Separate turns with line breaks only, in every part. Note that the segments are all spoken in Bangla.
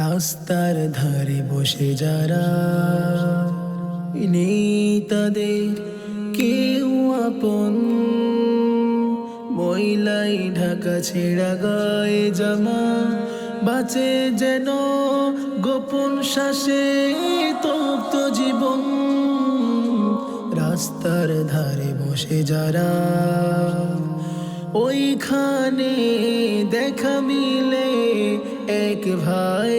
রাস্তার ধারে বসে যারা নেই তাদের কেউ আপন, ময়লাই ঢাকা ছেঁড়া গায়ে জামা, বাঁচে যেন গোপন শ্বাসে তপ্ত জীবন। রাস্তার ধারে বসে যারা ওইখানে দেখা মিলে এক ভাই,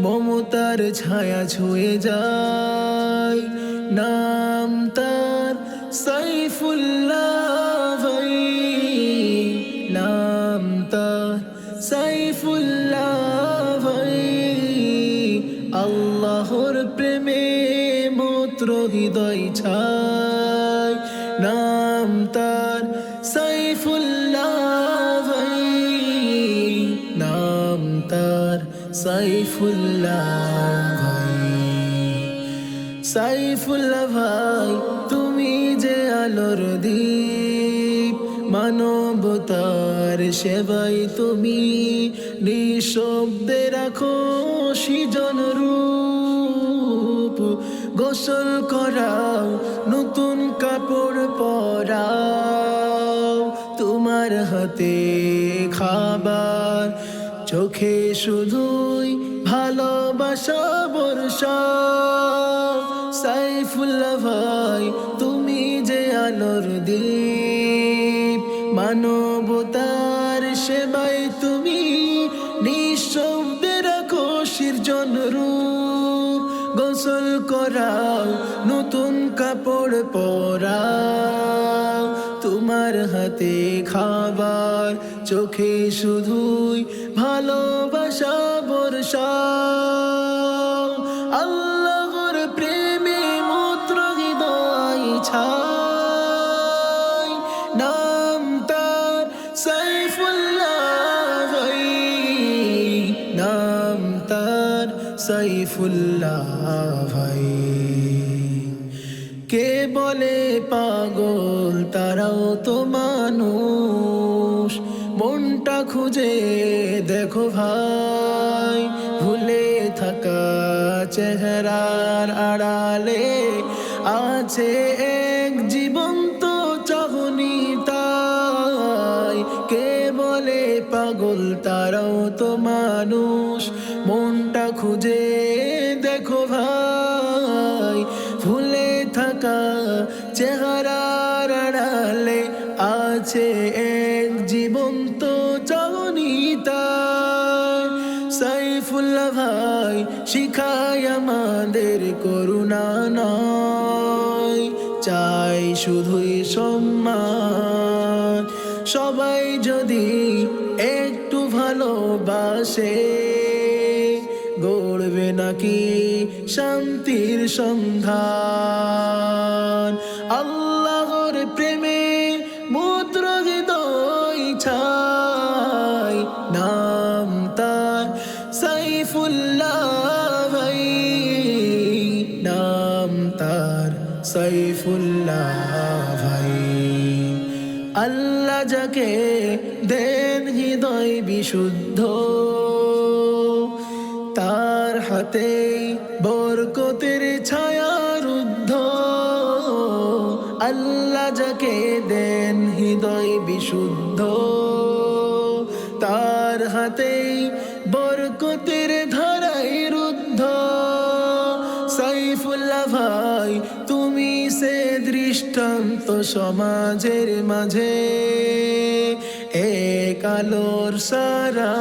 মমতার ছায়া ছুঁয়ে যায়, নাম তার সাইফুল্লাহ ভাই, নাম তার সাইফুল্লাহ ভাই। আল্লাহর প্রেমে মূত্র হৃদয় ছায়, নাম তার সাইফুল্লাহ ভাই, নাম তার সাইফুল্লাহ ভাই। সাইফুল্লাহ ভাই তুমি যে আলোর দ্বীপ, মানবতার সেবাই তুমি নিঃশব্দে রাখো সৃজন রূপ। গোসল করাও, নতুন কাপড় পরাও, তোমার হাতে খাবার, চোখে শুধুই ভালোবাসা বর্ষা। সাইফুল্লাহ ভাই তুমি যে আলোর দ্বীপ, মানবতার সেবাই তুমি নিঃশব্দে রাখো সৃজন রূপ। গোসল করাও, নতুন কাপড় পরাও, তোমার হাতে খাবার, চোখে শুধুই ভালোবাসা বর্ষা। আল্লাহর প্রেমে মূত্র হৃদয় ছায়, নাম তার সাইফুল্লাহ ভাই, নাম তার সাইফুল্লাহ ভাই। কে বলে পাগল, তারাও তো মানুষ, মনটা খুঁজে দেখো ভাই, ভুলে থাকা চেহারার আড়ালে আছে এক জীবন্ত চাহনি তাই। কে বলে পাগল, তারাও তো মানুষ, মনটা খুঁজে দেখো ভাই, ভুলে থাকা চেহারার আড়ালে আছে এক জীবন্ত চাহনি তাই। সাইফুল্লাহ ভাই শিখায় আমাদের করুণা নয়, চাই শুধুই সম্মান। সবাই যদি একটু ভালোবাসে, গড়বে নাকি শান্তির সন্ধান। আল্লাহর প্রেমে মূত্র হৃদয় ছায়, নাম তার সাইফুল্লাহ ভাই, নাম তার সাইফুল্লাহ ভাই। আল্লাহ যাকে দেন হৃদয় বিশুদ্ধ, তার হাতে বরকতের ছায়া রুদ্ধ। আল্লাহ যাকে দেন হৃদয় বিশুদ্ধ, তার হাতে বরকতের ধারায় রুদ্ধ। সাইফুল্লাহ ভাই তুমি সে দৃষ্টান্ত সমাজের মাঝে, এক আলোর সারা।